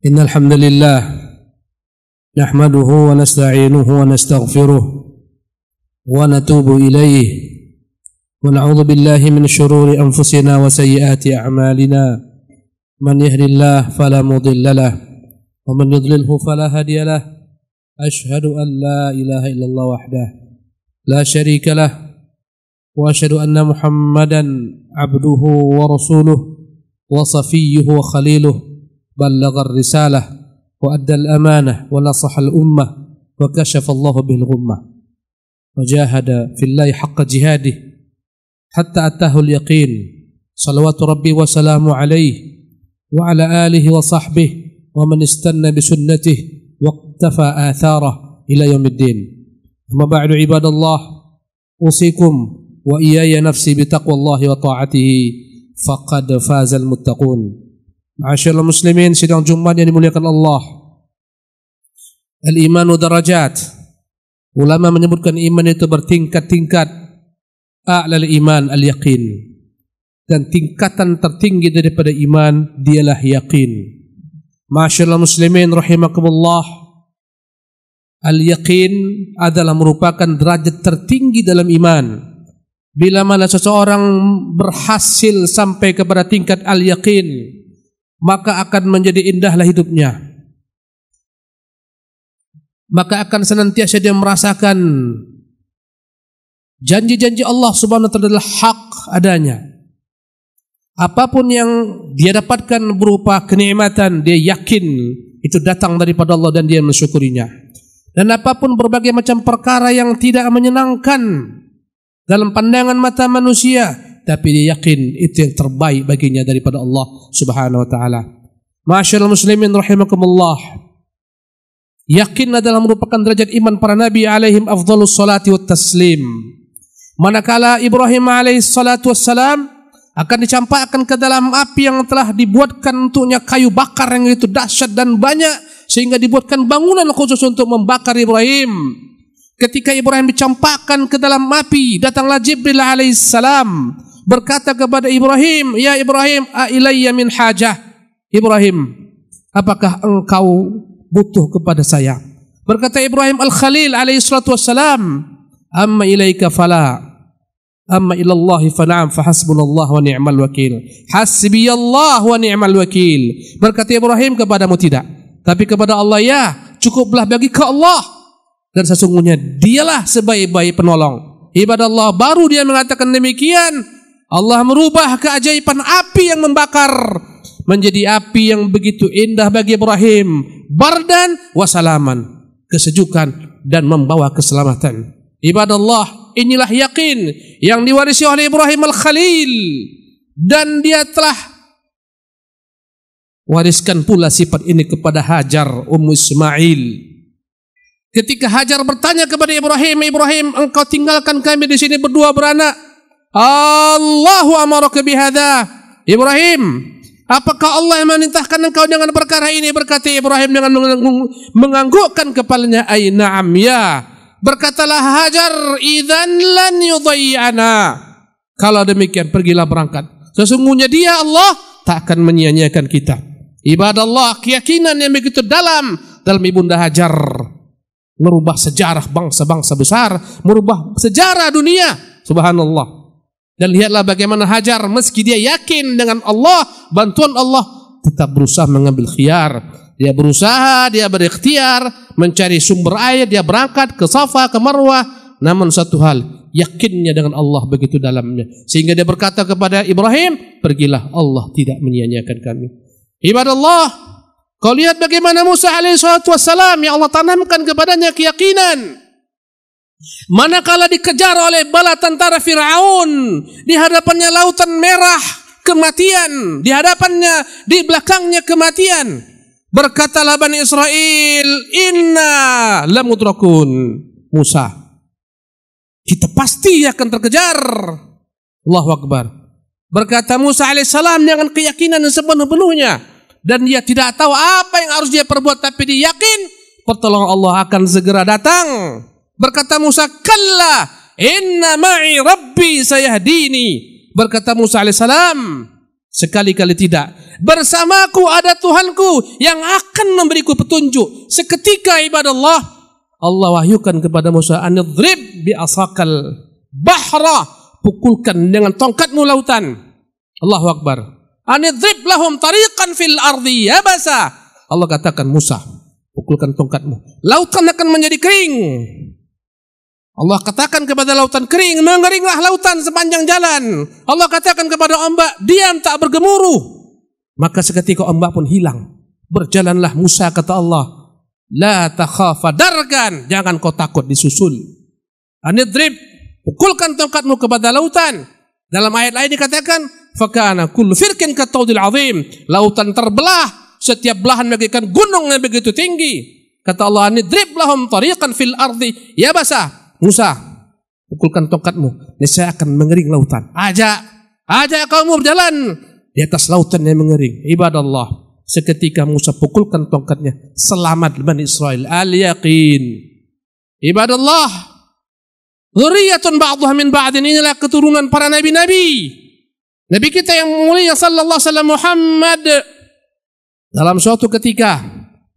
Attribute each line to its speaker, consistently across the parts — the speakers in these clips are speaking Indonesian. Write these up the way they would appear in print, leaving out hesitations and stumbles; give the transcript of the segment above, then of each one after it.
Speaker 1: إن الحمد لله نحمده ونستعينه ونستغفره ونتوب إليه ونعوذ بالله من شرور أنفسنا وسيئات أعمالنا من يهد الله فلا مضل له ومن يضلله فلا هادي له أشهد أن لا إله إلا الله وحده لا شريك له وأشهد أن محمدا عبده ورسوله وصفيه وخليله بلغ الرسالة وأدى الأمانة ونصح الأمة وكشف الله به الغمة وجاهد في الله حق جهاده حتى أتاه اليقين صلوات ربي وسلامه عليه وعلى آله وصحبه ومن استنى بسنته واقتفى آثاره إلى يوم الدين. أما بعد عباد الله أوصيكم وإياي نفسي بتقوى الله وطاعته فقد فاز المتقون. Ma'asyiral muslimin sidang Jumat yang dimuliakan Allah. Al-imanu darajat. Ulama menyebutkan iman itu bertingkat-tingkat. A'lal iman al-yaqin. Dan tingkatan tertinggi daripada iman dialah yakin. Ma'asyiral muslimin rahimakumullah. Al-yaqin adalah merupakan derajat tertinggi dalam iman. Bila mana seseorang berhasil sampai kepada tingkat al-yaqin, maka akan menjadi indahlah hidupnya. Maka akan senantiasa dia merasakan janji-janji Allah Subhanahu wa taala adalah hak adanya. Apapun yang dia dapatkan berupa kenikmatan, dia yakin itu datang daripada Allah dan dia mensyukurinya. Dan apapun berbagai macam perkara yang tidak menyenangkan dalam pandangan mata manusia, tapi dia yakin itu yang terbaik baginya daripada Allah Subhanahu wa taala. Ma'asyiral muslimin rahimakumullah. Yakin adalah merupakan derajat iman para nabi alaihim afdhalus salati wat taslim. Manakala Ibrahim alaihi salatu wassalam akan dicampakkan ke dalam api yang telah dibuatkan untuknya kayu bakar yang itu dahsyat dan banyak, sehingga dibuatkan bangunan khusus untuk membakar Ibrahim. Ketika Ibrahim dicampakkan ke dalam api, datanglah Jibril alaihissalam berkata kepada Ibrahim, "Ya Ibrahim, a ilayya min hajah." Ibrahim, apakah engkau butuh kepada saya? Berkata Ibrahim al-Khalil alaihi salatu wassalam, "Amma ilaika fala, amma ilallahi fana'am fahasbunallah wa ni'mal wakil." Hasbiyallah wa ni'mal wakil. Berkata Ibrahim, kepadamu tidak, tapi kepada Allah ya, cukuplah bagi ke Allah, dan sesungguhnya dialah sebaik-baik penolong. Ibadallah, baru dia mengatakan demikian, Allah merubah keajaiban api yang membakar menjadi api yang begitu indah bagi Ibrahim, bardan wasalaman, kesejukan dan membawa keselamatan. Ibadallah, inilah yakin yang diwarisi oleh Ibrahim al-Khalil, dan dia telah wariskan pula sifat ini kepada Hajar Ummu Ismail. Ketika Hajar bertanya kepada Ibrahim, "Ibrahim, engkau tinggalkan kami di sini berdua beranak. Allahu amaraka bihadza." Ibrahim, apakah Allah yang memerintahkan engkau dengan perkara ini? Berkata Ibrahim dengan menganggukkan kepalanya, "Ai na'am ya." Berkatalah Hajar, "Idzan lan yudhi'ana." Kalau demikian pergilah berangkat. Sesungguhnya dia Allah tak akan menyia-nyiakan kita. Ibadallah, keyakinan yang begitu dalam ibunda Hajar merubah sejarah bangsa-bangsa besar, merubah sejarah dunia. Subhanallah. Dan lihatlah bagaimana Hajar, meski dia yakin dengan Allah, bantuan Allah, tetap berusaha mengambil khiyar. Dia berusaha, dia berikhtiar mencari sumber air, dia berangkat ke Safa, ke Marwah. Namun satu hal, yakinnya dengan Allah begitu dalamnya, sehingga dia berkata kepada Ibrahim, "Pergilah, Allah tidak menyia-nyiakan kami." Ibadallah, kau lihat bagaimana Musa alaihi salatu wassalam yang Allah tanamkan kepadanya keyakinan. Manakala dikejar oleh bala tentara Firaun, di hadapannya lautan merah kematian, di hadapannya, di belakangnya kematian, berkatalah Bani Israel, "Inna lamudrakun." Musa, kita pasti akan terkejar. Allahu Akbar. Berkata Musa alaihissalam dengan keyakinan yang sepenuh-penuhnya, dan dia tidak tahu apa yang harus dia perbuat, tapi dia yakin pertolongan Allah akan segera datang. Berkata Musa, "Kalla inna ma'i rabbi sayahdini." Berkata Musa alaihissalam, Sekali-kali tidak. Bersamaku ada Tuhanku yang akan memberiku petunjuk. Seketika ibadallah, Allah wahyukan kepada Musa, anidrib bi asakal bahra, pukulkan dengan tongkatmu lautan. Allahu Akbar. Anidrib lahum tariqan fil ardi yabasa. Allah katakan, Musa, pukulkan tongkatmu, lautan akan menjadi kering. Allah katakan kepada lautan kering, mengeringlah lautan sepanjang jalan. Allah katakan kepada ombak, diam tak bergemuruh. Maka seketika ombak pun hilang. Berjalanlah Musa, kata Allah, la takhafa darkan, jangan kau takut disusul. Anidrib, pukulkan tongkatmu kepada lautan. Dalam ayat lain dikatakan, fakana kullu firqin kataudil azim, lautan terbelah, setiap belahan bagaikan gunung yang begitu tinggi. Kata Allah, anidrib lahum tariqan fil ardi yabasa. Musa, pukulkan tongkatmu, niscaya akan mengering lautan. Ajak kaummu berjalan di atas lautan yang mengering. Ibadallah, seketika Musa pukulkan tongkatnya, selamat Bani Israel. Al-yaqin. Ibadallah, dzurriyyatun ba'dhuha min ba'din, inilah keturunan para nabi-nabi. Nabi kita yang mulia sallallahu alaihi wasallam Muhammad, dalam suatu ketika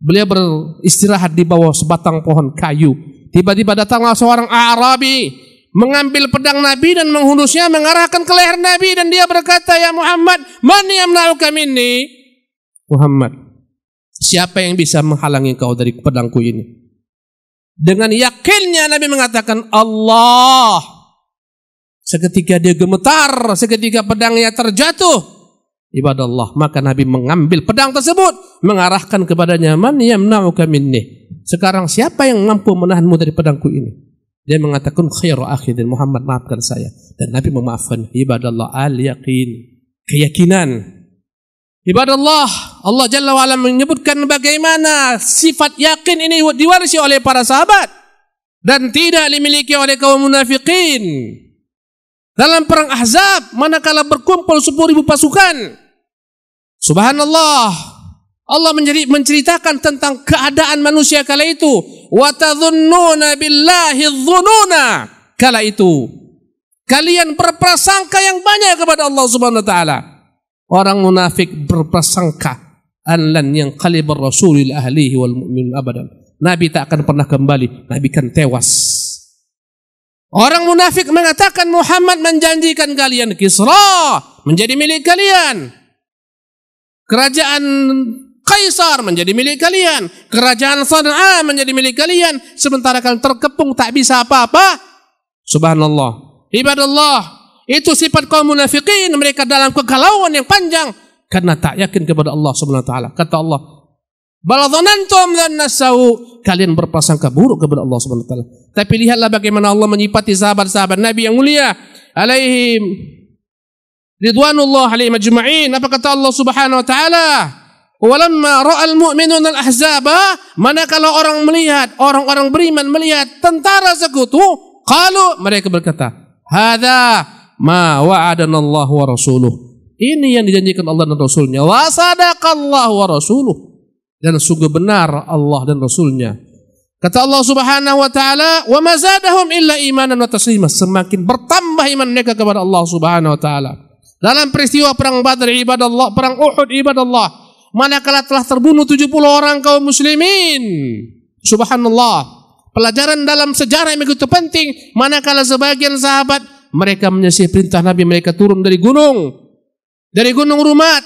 Speaker 1: beliau beristirahat di bawah sebatang pohon kayu. Tiba-tiba datanglah seorang Arabi, mengambil pedang Nabi dan menghunusnya, mengarahkan ke leher Nabi, dan dia berkata, ya Muhammad, man yamna'uka minni? Muhammad, siapa yang bisa menghalangi kau dari pedangku ini? Dengan yakinnya Nabi mengatakan, Allah. Seketika dia gemetar, seketika pedangnya terjatuh. Ibadallah, maka Nabi mengambil pedang tersebut, mengarahkan kepadanya, man yamna'uka minni? Sekarang siapa yang mampu menahanmu dari pedangku ini? Dia mengatakan, khairu akhi, dan Muhammad, maafkan saya. Dan Nabi memaafkan. Ibadallah, al-yaqin, keyakinan. Ibadallah, Allah Jalla wa'ala menyebutkan bagaimana sifat yakin ini diwarisi oleh para sahabat dan tidak dimiliki oleh kaum munafikin. Dalam perang Ahzab, manakala berkumpul 10.000 pasukan, subhanallah, Allah menceritakan tentang keadaan manusia kala itu. Wa tadhunnuna billahi dhununa. Kala itu kalian berprasangka yang banyak kepada Allah Subhanahu wa taala. Orang munafik berprasangka an lan yanqalib ar-rasul ila ahlihi wal mu'min abadan. Nabi tak akan pernah kembali, Nabi kan tewas. Orang munafik mengatakan, Muhammad menjanjikan kalian Kisra menjadi milik kalian. Kerajaan Kaisar menjadi milik kalian, kerajaan Sana'a menjadi milik kalian, sementara kalian terkepung tak bisa apa-apa. Subhanallah. Ibadallah, itu sifat kaum munafikin, mereka dalam kegalauan yang panjang karena tak yakin kepada Allah Subhanahu wa taala. Kata Allah, bal dhanantum dhanna sau, kalian berprasangka buruk kepada Allah Subhanahu wa taala. Tapi lihatlah bagaimana Allah menyifati sahabat-sahabat Nabi yang mulia alaihim ridwanullah alaihim ajma'in. Apa kata Allah Subhanahu wa taala? Walamma ra'al mu'minun al-ahzaba, manakala orang orang beriman melihat tentara sekutu, qalu, mereka berkata, hadza ma wa'adana Allah wa rasuluh. Ini yang dijanjikan Allah dan Rasulnya. Wa sadaqallahu wa rasuluh. Dan sungguh benar Allah dan Rasulnya. Kata Allah Subhanahu wa taala, wa ma zadahum illa imanan wa taslima. Semakin bertambah iman mereka kepada Allah Subhanahu wa taala. Dalam peristiwa perang Badar ibadallah, perang Uhud ibadallah, manakala telah terbunuh 70 orang kaum muslimin. Subhanallah, pelajaran dalam sejarah yang begitu penting. Manakala sebagian sahabat mereka menyelesaikan perintah Nabi, mereka turun dari gunung Rumat.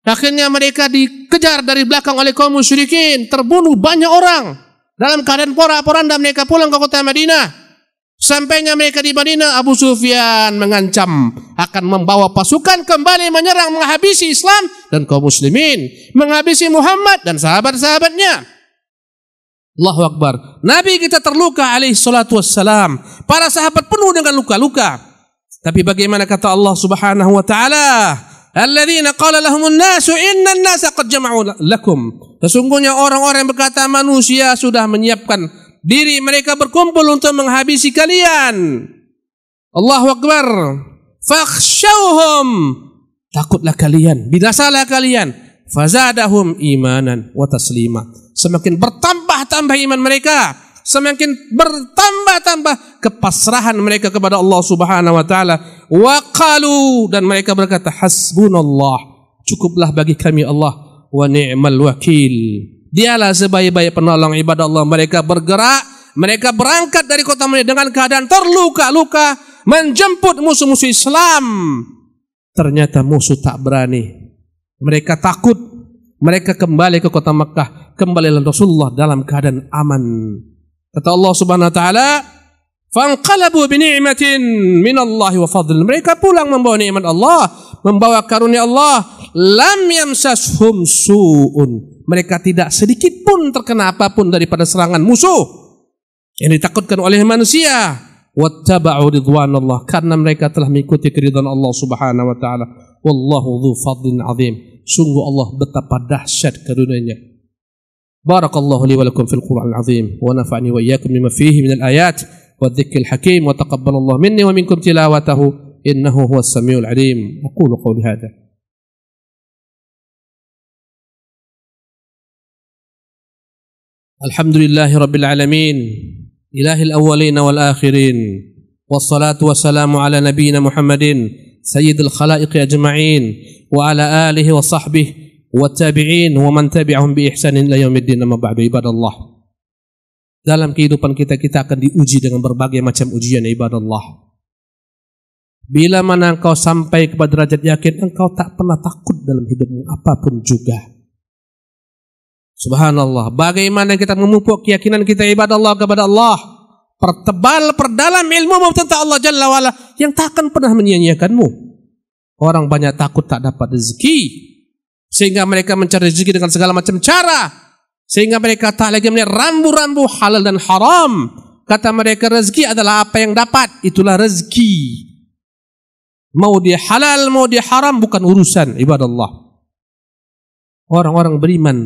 Speaker 1: Akhirnya mereka dikejar dari belakang oleh kaum musyrikin, terbunuh banyak orang. Dalam keadaan porak-poranda mereka pulang ke kota Madinah. Sampainya mereka di Madinah, Abu Sufyan mengancam akan membawa pasukan kembali menyerang, menghabisi Islam dan kaum muslimin, menghabisi Muhammad dan sahabat-sahabatnya. Allahu Akbar. Nabi kita terluka alaihi salatu wassalam. Para sahabat penuh dengan luka-luka. Tapi bagaimana kata Allah Subhanahu wa taala? Alladzina qala lahumun nasu innan nasa qad jama'u lakum. Sesungguhnya orang-orang yang berkata manusia sudah menyiapkan diri mereka berkumpul untuk menghabisi kalian. Allahu Akbar. Fakhshawhum, takutlah kalian, binasalah kalian. Fazadahum imanan wa taslima, semakin bertambah-tambah iman mereka, semakin bertambah-tambah kepasrahan mereka kepada Allah Subhanahu wa taala. Wa qalu, dan mereka berkata, hasbunallah, cukuplah bagi kami Allah, wa ni'mal wakil, dialah sebaik-baik penolong. Ibadah Allah, mereka bergerak, mereka berangkat dari kota Madinah dengan keadaan terluka-luka menjemput musuh-musuh Islam. Ternyata musuh tak berani, mereka takut. Mereka kembali ke kota Makkah, kembalilah Rasulullah dalam keadaan aman. Kata Allah Subhanahu wa taala, fanqalabu bi ni'matin minallahi wa fadl. Mereka pulang membawa nikmat Allah, membawa karunia Allah. Lam yamsashum su'un. Mereka tidak sedikit pun terkena apapun daripada serangan musuh yang ditakutkan oleh manusia. Wattaba'u ridwanallah, karena mereka telah mengikuti keridhaan Allah Subhanahu wa taala. Wallahu dzu fadlin azim. Sungguh Allah betapa dahsyat karunia-Nya. Barakallahu li wa lakum fil Qur'anil azim wa nafa'ani wa iyyakum bima fihi minal ayat wa dzikril hakim wa taqabbalallahu minni wa minkum tilawatahu innahu huwas samiul alim. Aqulu qawli hadha. Alhamdulillahi rabbil alamin, ilahil awwalin wal akhirin, wassalatu wassalamu ala nabiyyina Muhammadin sayyidil khalaiqi ajma'in wa ala alihi wa sahbihi wa tabi'in wa man tabi'ahum bi ihsanin ila yaumiddin. Amma ba'du. Ibadallah, dalam kehidupan kita akan diuji dengan berbagai macam ujian. Ibadallah, bila mana engkau sampai kepada derajat yakin, engkau tak pernah takut dalam hidupmu apapun juga. Subhanallah, bagaimana kita memupuk keyakinan kita ibadallah kepada Allah, perdalam ilmu tentang Allah Jalla wa'ala yang tak akan pernah menyia-nyiakanmu. Orang banyak takut tak dapat rezeki, sehingga mereka mencari rezeki dengan segala macam cara, sehingga mereka tak lagi melihat rambu-rambu halal dan haram. Kata mereka, rezeki adalah apa yang dapat, itulah rezeki. Mau dia halal, mau dia haram, bukan urusan. Ibadallah, orang-orang beriman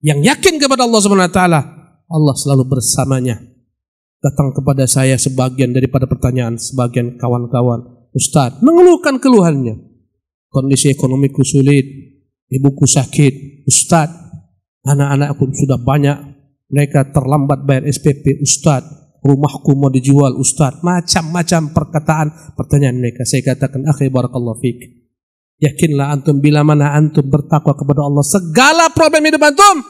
Speaker 1: yang yakin kepada Allah Subhanahu wa taala, Allah selalu bersamanya. Datang kepada saya sebagian daripada pertanyaan sebagian kawan-kawan, Ustaz, mengeluhkan keluhannya, kondisi ekonomiku sulit, ibuku sakit, Ustaz, anak-anakku sudah banyak, mereka terlambat bayar SPP, Ustaz, rumahku mau dijual, Ustaz, macam-macam pertanyaan mereka. Saya katakan, akhi barakallahu fik, yakinlah antum, bila mana antum bertakwa kepada Allah, segala problem hidup antum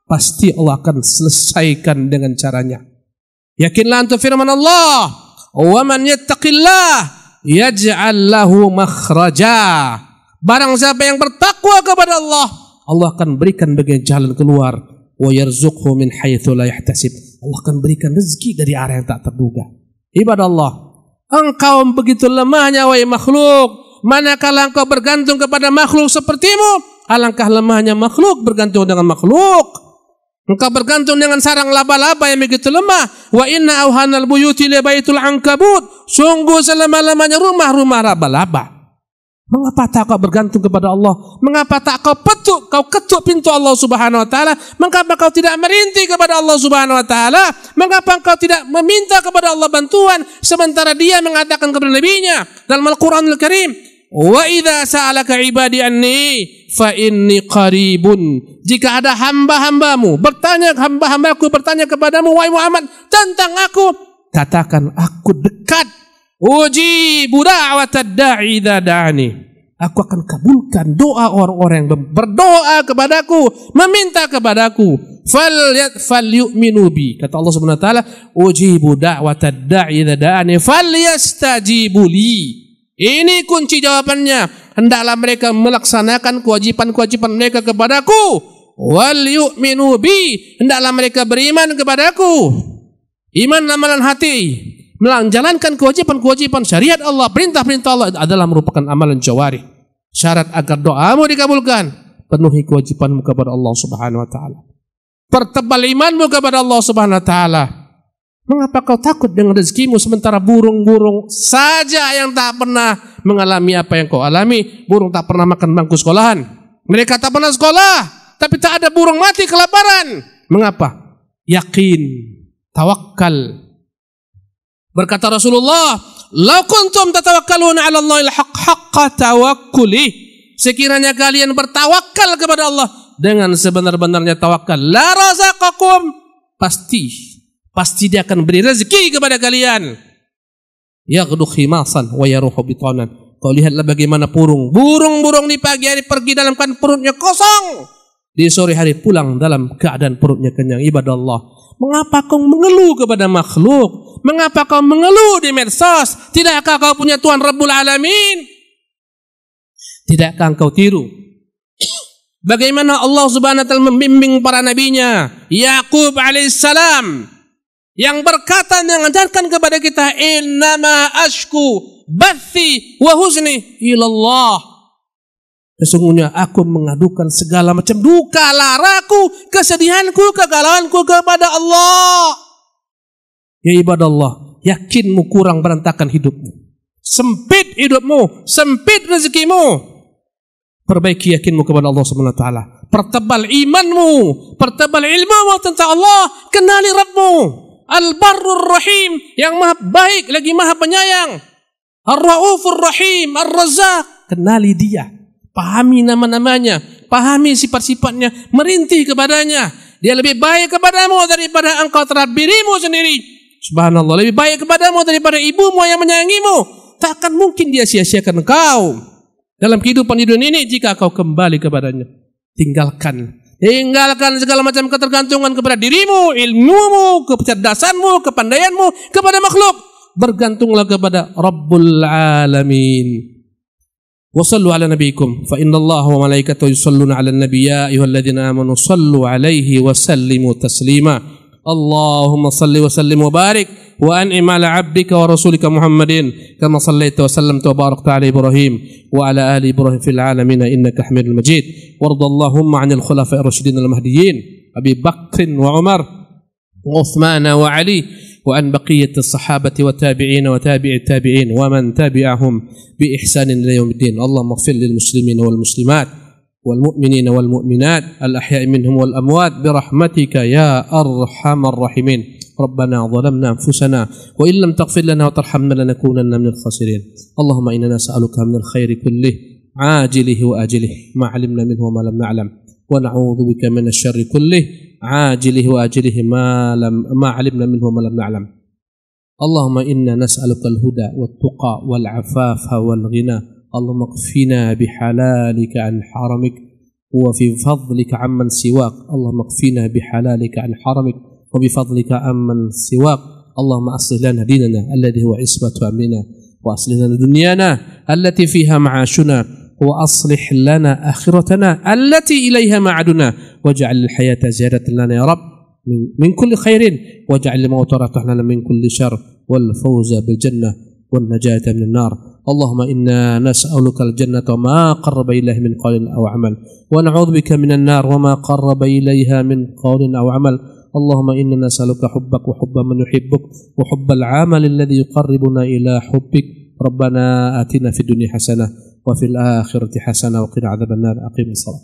Speaker 1: pasti Allah akan selesaikan dengan caranya. Yakinlah antum firman Allah, wa man yattaqillah yaj'al lahu makhraja. Barang siapa yang bertakwa kepada Allah, Allah akan berikan bagian jalan keluar. Wa yarzuqhu min haitsu la yahtasib. Allah akan berikan rezeki dari arah yang tak terduga. Ibadah Allah, engkau begitu lemahnya wahai makhluk. Manakala engkau bergantung kepada makhluk sepertimu, alangkah lemahnya makhluk bergantung dengan makhluk. Engkau bergantung dengan sarang laba-laba yang begitu lemah. Wa inna auhanal buyuti li baitul ankabut. Sungguh selemah-lemahnya rumah laba-laba. Mengapa tak kau bergantung kepada Allah? Mengapa tak kau ketuk pintu Allah Subhanahu wa taala? Mengapa kau tidak merintih kepada Allah Subhanahu wa taala? Mengapa kau tidak meminta kepada Allah bantuan sementara Dia mengatakan kepada nabinya dalam Al-Qur'anul Karim, wa idza sa'alaka ibadi anni fa inni qaribun. Jika ada hamba-hambaku bertanya kepadamu wahai Muhammad tentang aku, katakan aku dekat. Ujibu da'watad da'i idza da'ani. Aku akan kabulkan doa orang-orang yang berdoa kepadaku, meminta kepadaku. Falyu'minu bi. Kata Allah Subhanahu wa taala, ujibu da'watad da'i idza da'ani falyastajibu li. Ini kunci jawabannya. Hendaklah mereka melaksanakan kewajiban-kewajiban mereka kepadaku. Wal yu'minu bi. Hendaklah mereka beriman kepadaku. Iman amalan hati, menjalankan kewajiban-kewajiban syariat Allah, perintah-perintah Allah adalah merupakan amalan jawari. Syarat agar doamu dikabulkan, penuhi kewajibanmu kepada Allah Subhanahu wa taala. Pertebal imanmu kepada Allah Subhanahu wa taala. Mengapa kau takut dengan rezekimu sementara burung-burung saja yang tak pernah mengalami apa yang kau alami? Burung tak pernah makan bangku sekolahan. Mereka tak pernah sekolah, tapi tak ada burung mati kelaparan. Mengapa? Yakin, tawakal. Berkata Rasulullah, "Lau kuntum tatawakkaluna 'ala Allahil haqqa tawakkuli." Sekiranya kalian bertawakal kepada Allah dengan sebenar-benarnya tawakal, la razaqakum, pasti pasti dia akan beri rezeki kepada kalian. Yaghdu khimasan wa yaruhu bitanan. Kau lihatlah bagaimana burung-burung di pagi hari pergi dalam keadaan perutnya kosong, di sore hari pulang dalam keadaan perutnya kenyang. Ibadallah, mengapa kau mengeluh kepada makhluk? Mengapa kau mengeluh di medsos? Tidakkah kau punya Tuhan Rabbul Alamin? Tidakkah engkau tiru bagaimana Allah Subhanahu wa taala membimbing para nabinya? Yaqub alaihissalam yang berkata, mengajarkan kepada kita, innama ashku bathi wa huzni ilallah. Sesungguhnya aku mengadukan segala macam duka, laraku, kesedihanku, kegalauanku kepada Allah. Ya ibadallah, yakinmu kurang berantakan hidupmu, sempit hidupmu, sempit rezekimu. Perbaiki yakinmu kepada Allah Subhanahu wa taala. Pertebal imanmu, pertebal ilmumu tentang Allah. Kenali Rabbmu, Al-Barrur Rahim, yang maha baik lagi maha penyayang. Ar-Raufur Rahim, Ar-Razzaq. Kenali dia, pahami nama-namanya, pahami sifat-sifatnya, merintih kepadanya. Dia lebih baik kepadamu daripada engkau terhadap dirimu sendiri. Subhanallah, lebih baik kepadamu daripada ibumu yang menyayangimu. Takkan mungkin dia sia-siakan engkau dalam kehidupan di dunia ini jika kau kembali kepadanya. Tinggalkan segala macam ketergantungan kepada dirimu, ilmumu, kecerdasanmu, kepandaianmu kepada makhluk. Bergantunglah kepada Rabbul Alamin. Wa sallu ala nabiyikum fa inna Allah wa malaikatahu yusalluna ala nabi ya ayyuhalladzina amanu sallu alaihi wa sallimu taslima. Allahumma salli wa sallim wa barik wa an'im ala abdika wa rasulika Muhammadin kama sallaita wa sallamta wa barakta ala Ibrahim wa ala ali Ibrahim fil alamin innaka Hamidul Majid. Warda Allahumma 'anil khulafa'ir rasyidin al-mahdiyyin Abi Bakr wa Umar wa Uthman wa Ali wa an baqiyati as-sahabati wa tabi'in wa tabi'i tabi'in wa man tabi'ahum bi ihsanin ila yaumiddin. Allahumma ighfir lil muslimin wal muslimat والمؤمنين والمؤمنات الأحياء منهم والأموات برحمتك يا أرحم الراحمين. ربنا ظلمنا أنفسنا وإن لم تغفر لنا وترحمنا لنكونن من الخاسرين. اللهم إنا نسألك من الخير كله عاجله وآجله ما علمنا منه وما لم نعلم ونعوذ بك من الشر كله عاجله وآجله ما علمنا منه وما لم نعلم. اللهم إنا نسألك الهدى والتقى والعفاف والغنى. اللهم اكفنا بحلالك عن حرمك وفي فضلك عمن سواك. اللهم اكفنا بحلالك عن حرمك وبفضلك عمن سواك. اللهم أصلح لنا ديننا الذي هو عصمة أمرنا وأصلح لنا دنيانا التي فيها معاشنا وأصلح لنا آخرتنا التي إليها معادنا واجعل الحياة زيادة لنا يا رب من كل خير واجعل الموت راحة لنا من كل شر والفوز بالجنة والنجاة من النار. اللهم إنا نسألك الجنة وما قرب إليها من قول أو عمل ونعوذ بك من النار وما قرب إليها من قول أو عمل. اللهم إنا نسألك حبك وحب من يحبك وحب العمل الذي يقربنا إلى حبك. ربنا آتنا في الدنيا حسنة وفي الآخرة حسنة وقنا عذاب النار. أقيم الصلاة.